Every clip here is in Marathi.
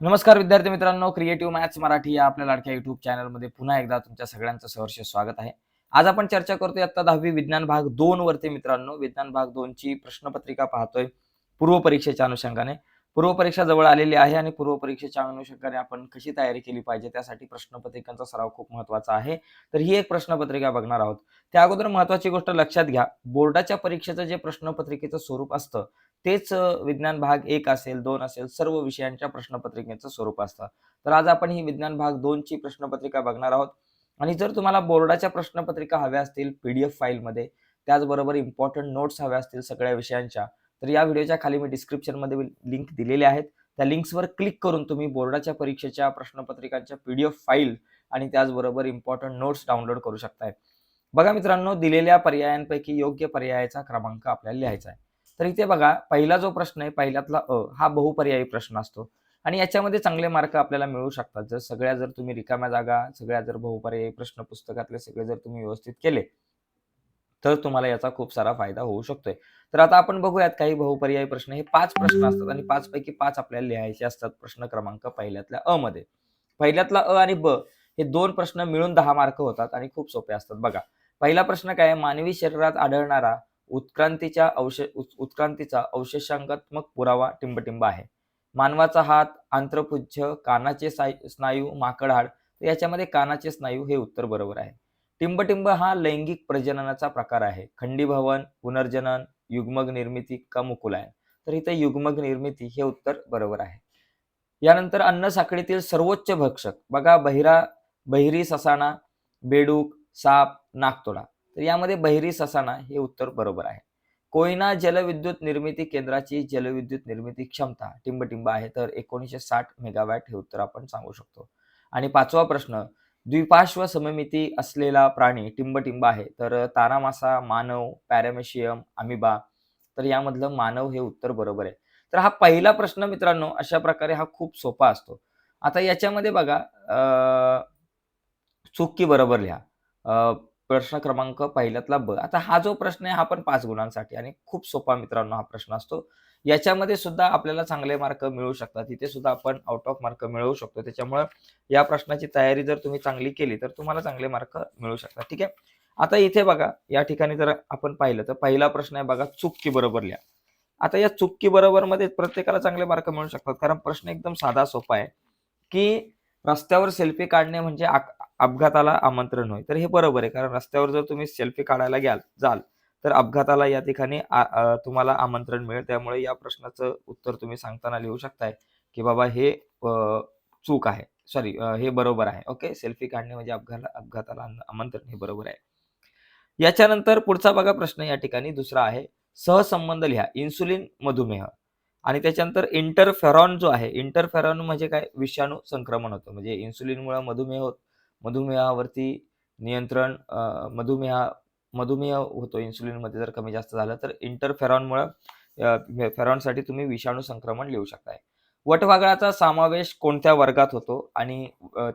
नमस्कार विद्यार्थी मित्रांनो, क्रिएटिव्ह मॅथ्स मराठी या आपल्या लाडक्या युट्यूब चॅनलमध्ये पुन्हा एकदा तुमच्या सगळ्यांचं सहर्ष स्वागत आहे. आज आपण चर्चा करतोय आता 10वी विज्ञान भाग 2 वरती मित्रांनो. विज्ञान भाग 2 ची प्रश्नपत्रिका पाहतोय पूर्व परीक्षेच्या अनुषंगाने. पूर्व परीक्षा जवळ आलेली आहे आणि पूर्व परीक्षेच्या अनुषंगाने आपण कशी तयारी केली पाहिजे त्यासाठी प्रश्नपत्रिकांचा सराव खूप महत्त्वाचा आहे. तर ही एक प्रश्नपत्रिका बघणार आहोत. त्या अगोदर महत्त्वाची गोष्ट लक्षात घ्या, बोर्डाच्या परीक्षेचं जे प्रश्नपत्रिकेचं स्वरूप असतं तेच विज्ञान भाग 1 असेल, 2 असेल, सर्व विषयांच्या प्रश्नपत्रिकेचं स्वरूप असतं. तर आज आपण ही विज्ञान भाग 2 ची प्रश्नपत्रिका बघणार आहोत आणि जर तुम्हाला बोर्डाच्या प्रश्नपत्रिका हव्या असतील पी-डी-एफ फाईलमध्ये, त्याचबरोबर इम्पोर्टंट नोट्स हव्या असतील सगळ्या विषयांच्या, तर या व्हिडिओच्या खाली मी डिस्क्रिप्शनमध्ये लिंक दिलेले आहेत. त्या लिंक्सवर क्लिक करून तुम्ही बोर्डाच्या परीक्षेच्या प्रश्नपत्रिकांच्या पी-डी-एफ फाईल आणि त्याचबरोबर इम्पोर्टंट नोट्स डाउनलोड करू शकताय. बघा मित्रांनो, दिलेल्या पर्यायांपैकी योग्य पर्यायाचा क्रमांक आपल्याला लिहायचा आहे. तर इथे बघा, पहिला जो प्रश्न आहे पहिल्यातला हा बहुपर्यायी प्रश्न असतो आणि याच्यामध्ये चांगले मार्क आपल्याला मिळू शकतात. जर तुम्ही रिकाम्या जागा सगळ्या जर बहुपर्यायी प्रश्न पुस्तकातले सगळे जर तुम्ही व्यवस्थित केले, तर तुम्हाला याचा खूप सारा फायदा होऊ शकतोय. तर आता आपण बघूयात काही बहुपर्यायी प्रश्न. हे 5 प्रश्न असतात आणि 5 पैकी 5 आपल्याला लिहायचे असतात प्रश्न क्रमांक पहिल्यातल्या अ मध्ये. पहिल्यातला अ आणि ब हे 2 प्रश्न मिळून 10 मार्क होतात आणि खूप सोपे असतात. बघा, पहिला प्रश्न काय आहे? मानवी शरीरात आढळणारा उत्क्रांतीचा अवशेषांकात्मक पुरावा टिंबटिंब आहे. मानवाचा हात, आंत्रपुच्छ, कानाचे स्नायू, माकड हाड. तर याच्यामध्ये कानाचे स्नायू हे उत्तर बरोबर आहे. टिंबटिंब हा लैंगिक प्रजननाचा प्रकार आहे. खंडीभवन, पुनर्जनन, युग्मक निर्मिती का मुकुलायन. तर इथे युग्मक निर्मिती हे उत्तर बरोबर आहे. यानंतर अन्न साखळीतील सर्वोच्च भक्षक बघा, बहिरी ससाणा, बेडूक, साप, नाकतोडा. तर यामध्ये बहिरी ससाणा हे उत्तर बरोबर आहे. कोयना जलविद्युत निर्मिती केंद्राची जलविद्युत निर्मिती क्षमता टिंबटिंब आहे, तर 1960 मेगावॅट हे उत्तर आपण सांगू शकतो. आणि 5वा प्रश्न, द्विपार्श्व सममिती असलेला प्राणी टिंबटिंब आहे, तर तारामासा, मानव, पॅरामेशियम, अमिबा. तर यामधलं मानव हे उत्तर बरोबर आहे. तर हा पहिला प्रश्न मित्रांनो अशा प्रकारे हा खूप सोपा असतो. आता याच्यामध्ये बघा, चूक की बरोबर लिहा. प्रश्न क्रमांक पहिल्यातला ब. आता हा जो प्रश्न आहे हा पण 5 गुणांसाठी आणि खूप सोपा मित्रांनो हा प्रश्न असतो. याच्यामध्ये सुद्धा आपल्याला चांगले मार्क मिळू शकतात. इथे सुद्धा आपण आउट ऑफ मार्क मिळवू शकतो. त्याच्यामुळे या प्रश्नाची तयारी जर तुम्ही चांगली केली तर तुम्हाला चांगले मार्क मिळू शकतात. ठीक आहे. आता इथे बघा, या ठिकाणी जर आपण पाहिलं तर पहिला प्रश्न आहे बघा, चूक की बरोबर लिहा. आता या चूक की बरोबर मध्ये प्रत्येकाला चांगले मार्क मिळू शकतात, कारण प्रश्न एकदम साधा सोपा आहे, की रस्त्यावर सेल्फी काढणे म्हणजे अपघाताला आमंत्रण होय. तर हे बरोबर आहे, कारण रस्त्यावर जर तुम्ही सेल्फी काढायला जाल तर अपघाताला या ठिकाणी तुम्हाला आमंत्रण मिळेल. त्यामुळे या प्रश्नाचं उत्तर तुम्ही सांगताना लिहू शकताय, की बाबा हे चूक आहे. सॉरी, हे बरोबर आहे. ओके, सेल्फी काढणे म्हणजे अपघाताला आमंत्रण हे बरोबर आहे. याच्यानंतर पुढचा बघा प्रश्न या ठिकाणी दुसरा आहे, सहसंबंध लिहा. इन्सुलिन, मधुमेह आणि त्याच्यानंतर इंटरफेरॉन जो आहे, इंटरफेरॉन म्हणजे काय? विषाणू संक्रमण होतं. म्हणजे इन्सुलिनमुळे मधुमेहावरती नियंत्रण, मधुमेह होतो इन्सुलिनमध्ये जर कमी जास्त झालं तर. इंटरफेरॉनमुळे फेरॉनसाठी तुम्ही विषाणू संक्रमण लिहू शकताय. वटवाघळाचा समावेश कोणत्या वर्गात होतो आणि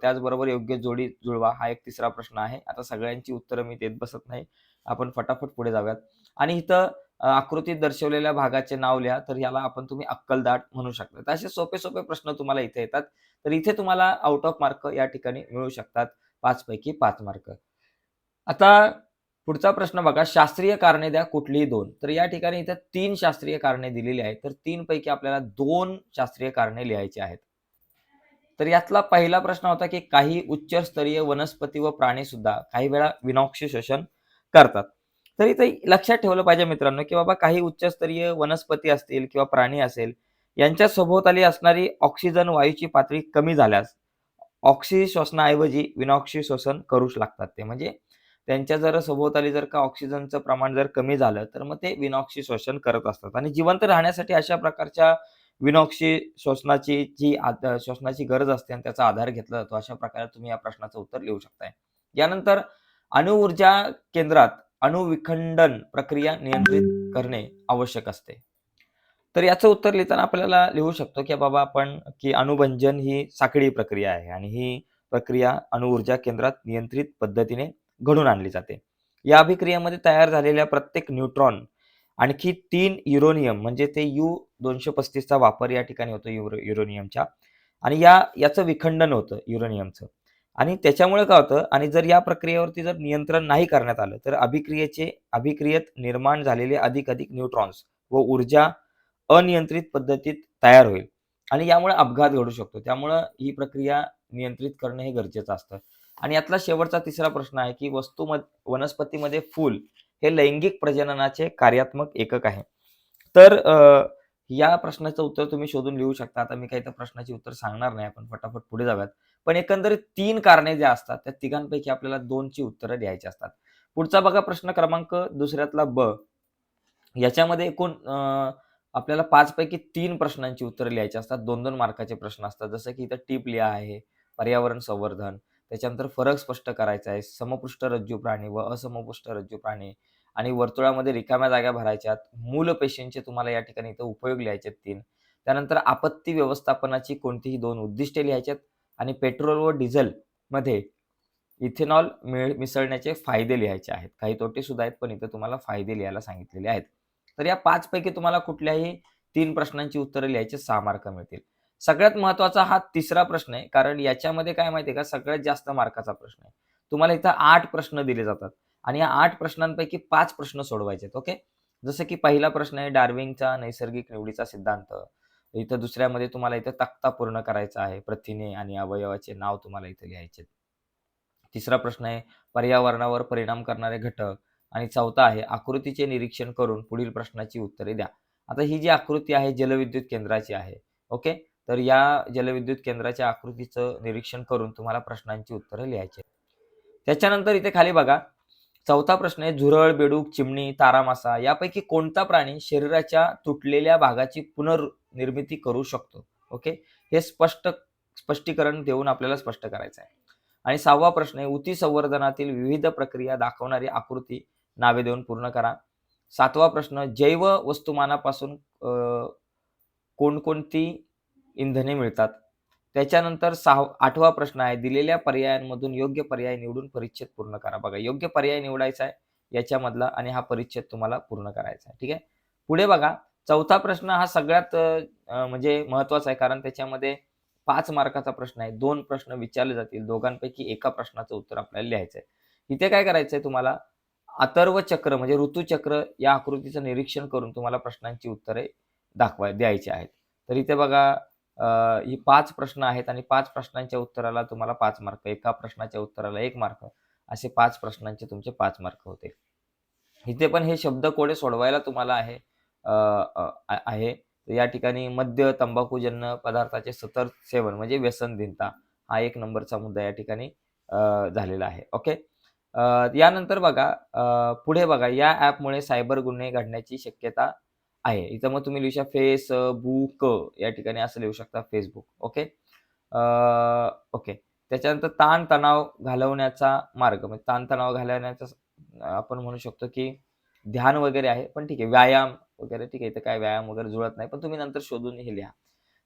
त्याचबरोबर योग्य जोडी जुळवा हा एक तिसरा प्रश्न आहे. आता सगळ्यांची उत्तरं मी देत बसत नाही. आपण फटाफट पुढे जाऊयात. आणि इथं आकृतीत दर्शवलेल्या भागाचे नाव लिहा. तर याला तुम्ही अक्कलदाट म्हणू शकता. तर असे सोपे-सोपे प्रश्न तुम्हाला इथे येतात. तर इथे तुम्हाला आउट ऑफ मार्क या ठिकाणी मिळू शकतात. 5 पैकी 5 मार्क. आता पुढचा प्रश्न बघा, शास्त्रीय कारणे द्या कुठलीही 2. तर या ठिकाणी इथे 3 शास्त्रीय कारणे दिलेली आहेत. तर 3 पैकी आपल्याला 2 शास्त्रीय कारणे लिहायची आहेत. तर यातला पहिला प्रश्न होता, की काही उच्चस्तरीय वनस्पती व प्राणी सुद्धा काही वेळा विनॉक्सी शोषण करतात. तर इथे लक्षात ठेवलं पाहिजे मित्रांनो, की बाबा काही उच्चस्तरीय वनस्पती असतील किंवा प्राणी असेल, यांच्या सभोवताली असणारी ऑक्सिजन वायूची पातळी कमी झाल्यास श्वसनाऐवजी विनॉक्सी श्वसन करूच लागतात ते. म्हणजे त्यांच्या जर सभोवताली जर का ऑक्सिजनचं प्रमाण जर कमी झालं, तर मग ते विनॉक्सी श्वसन करत असतात आणि जिवंत राहण्यासाठी अशा प्रकारच्या विनॉक्सी श्वसनाची गरज असते आणि त्याचा आधार घेतला जातो. अशा प्रकारे तुम्ही या प्रश्नाचं उत्तर लिहू शकताय. यानंतर अणुऊर्जा केंद्रात अणुविखंडन प्रक्रिया नियंत्रित करणे आवश्यक असते. तर याचं उत्तर लिहिताना आपल्याला लिहू शकतो, की बाबा आपण की अणुभंजन ही साखळी प्रक्रिया आहे आणि ही प्रक्रिया अणुऊर्जा केंद्रात नियंत्रित पद्धतीने घडवून आणली जाते. या अभिक्रियेमध्ये तयार झालेल्या प्रत्येक न्यूट्रॉन आणखी 3 युरोनियम म्हणजे ते U-235 चा वापर या ठिकाणी होतो युरोनियमच्या आणि याचं विखंडन होतं युरेनियमचं. आणि त्याच्यामुळे काय होतं आणि जर या प्रक्रियेवरती जर नियंत्रण नाही करण्यात आलं, तर अभिक्रियेत निर्माण झालेले अधिक न्यूट्रॉन्स व ऊर्जा अनियंत्रित पद्धतीत तयार होईल आणि यामुळे अपघात घडू शकतो. त्यामुळं ही प्रक्रिया नियंत्रित करणं हे गरजेचं असतं. आणि यातला शेवटचा तिसरा प्रश्न आहे, की वनस्पतीमध्ये फूल हे लैंगिक प्रजननाचे कार्यात्मक एकक आहे. तर या प्रश्नाचं उत्तर तुम्ही शोधून लिहू शकता. आता मी काही त्या प्रश्नाची उत्तर सांगणार नाही. आपण पटापट पुढे जाऊयात. पण एकंदरीत 3 कारणे जे असतात, त्या तिघांपैकी आपल्याला 2 ची उत्तरं द्यायची असतात. पुढचा बघा प्रश्न क्रमांक दुसऱ्यातला ब. याच्यामध्ये एकूण आपल्याला 5 पैकी 3 प्रश्नांची उत्तरं लिहायची असतात. 2-2 मार्काचे प्रश्न असतात. जसं की इथं टिप लिहा आहे, पर्यावरण संवर्धन, त्याच्यानंतर फरक स्पष्ट करायचा आहे, समपृष्ठ रज्जू प्राणी व असमपृष्ठ रज्जू प्राणी आणि वर्तुळामध्ये रिकाम्या जागा भरायच्यात. मूल पेशींचे तुम्हाला या ठिकाणी इथं उपयोग लिहायचे आहेत 3. त्यानंतर आपत्ती व्यवस्थापनाची कोणतीही 2 उद्दिष्टे लिहायची आहेत आणि पेट्रोल व डिझेलमध्ये इथेनॉल मिसळण्याचे फायदे लिहायचे आहेत. काही तोटे सुद्धा आहेत, पण इथे तुम्हाला फायदे लिहायला सांगितलेले आहेत. तर या 5 पैकी तुम्हाला कुठल्याही 3 प्रश्नांची उत्तरं लिहायचे 6 मार्क मिळतील. सगळ्यात महत्त्वाचा हा तिसरा प्रश्न आहे, कारण याच्यामध्ये काय माहिती आहे का, सगळ्यात जास्त मार्काचा प्रश्न आहे. तुम्हाला इथं 8 प्रश्न दिले जातात आणि या 8 प्रश्नांपैकी 5 प्रश्न सोडवायचे आहेत. ओके. जसं की पहिला प्रश्न आहे डार्विनचा नैसर्गिक निवडीचा सिद्धांत. इथं दुसऱ्यामध्ये तुम्हाला इथं तक्ता पूर्ण करायचा आहे. प्रथिने आणि अवयवाचे नाव तुम्हाला इथे लिहायचे. तिसरा प्रश्न आहे पर्यावरणावर परिणाम करणारे घटक आणि चौथा आहे आकृतीचे निरीक्षण करून पुढील प्रश्नाची उत्तरे द्या. आता ही जी आकृती आहे जलविद्युत केंद्राची आहे. ओके. तर या जलविद्युत केंद्राच्या आकृतीचं निरीक्षण करून तुम्हाला प्रश्नांची उत्तरं लिहायची आहेत. त्याच्यानंतर इथे खाली बघा, चौथा प्रश्न आहे झुरळ, बेडूक, चिमणी, तारामासा यापैकी कोणता प्राणी शरीराच्या तुटलेल्या भागाची पुनर्निर्मिती करू शकतो? ओके. हे स्पष्टीकरण देऊन आपल्याला स्पष्ट करायचं आहे. आणि 6वा प्रश्न आहे ऊती संवर्धनातील विविध प्रक्रिया दाखवणारी आकृती नावे देऊन पूर्ण करा. 7वा प्रश्न जैव वस्तुमानापासून कोणकोणती इंधने मिळतात? त्याच्यानंतर 8वा प्रश्न आहे दिलेल्या पर्यायांमधून योग्य पर्याय निवडून परिच्छेद पूर्ण करा. बघा योग्य पर्याय निवडायचा आहे याच्यामधला आणि हा परिच्छेद तुम्हाला पूर्ण करायचा आहे. ठीक आहे. पुढे बघा चौथा प्रश्न हा सगळ्यात म्हणजे महत्त्वाचा आहे कारण त्याच्यामध्ये 5 मार्काचा प्रश्न आहे. 2 प्रश्न विचारले जातील. दोघांपैकी एका प्रश्नाचं उत्तर आपल्याला लिहायचं आहे. इथे काय करायचंय तुम्हाला अथर्व चक्र म्हणजे ऋतुचक्र या आकृतीचं निरीक्षण करून तुम्हाला प्रश्नांची उत्तरे द्यायची आहेत. तर इथे बघा ही 5 प्रश्न आहेत आणि 5 प्रश्नांच्या उत्तराला तुम्हाला 5 मार्क, एका प्रश्नाच्या उत्तराला 1 मार्क असे 5 प्रश्नांचे तुमचे 5 मार्क होतील. इथे पण हे शब्दकोडे सोडवायला तुम्हाला आहे. या ठिकाणी मद्य, तंबाखूजन्य पदार्थाचे सतत सेवन म्हणजे व्यसनहीनता हा 1 नंबरचा मुद्दा या ठिकाणी झालेला आहे. ओके. यानंतर बघा पुढे बघा या ॲपमुळे सायबर गुन्हे घडण्याची शक्यता आहे. इथं मग तुम्ही लिहू शकता फेसबुक या ठिकाणी असं लिहू शकता फेसबुक. ओके. ओके. त्याच्यानंतर ताण-तणाव घालवण्याचा मार्ग म्हणजे ताण-तणाव घालवण्याचा आपण म्हणू शकतो की ध्यान वगैरे आहे. पण ठीक आहे व्यायाम वगैरे ठीक आहे. इथं काय व्यायाम वगैरे जुळत नाही. पण तुम्ही नंतर शोधून हे लिहा.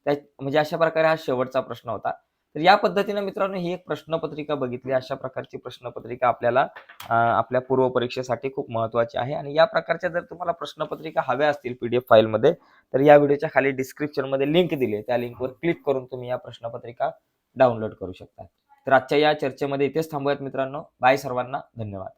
म्हणजे अशा प्रकारे हा शेवटचा प्रश्न होता. तर या पद्धतीने मित्रांनो ही एक प्रश्नपत्रिका बघितली. अशा प्रकारची प्रश्नपत्रिका आपल्याला आपल्या पूर्व परीक्षेसाठी खूप महत्त्वाची आहे आणि या प्रकारच्या जर तुम्हाला प्रश्नपत्रिका हव्या असतील पी-डी-एफ फाईलमध्ये तर या व्हिडिओच्या खाली डिस्क्रिप्शनमध्ये लिंक दिली आहे. त्या लिंकवर क्लिक करून तुम्ही या प्रश्नपत्रिका डाउनलोड करू शकता. तर आजच्या या चर्चेमध्ये इथेच थांबूयात मित्रांनो. बाय सर्वांना. धन्यवाद.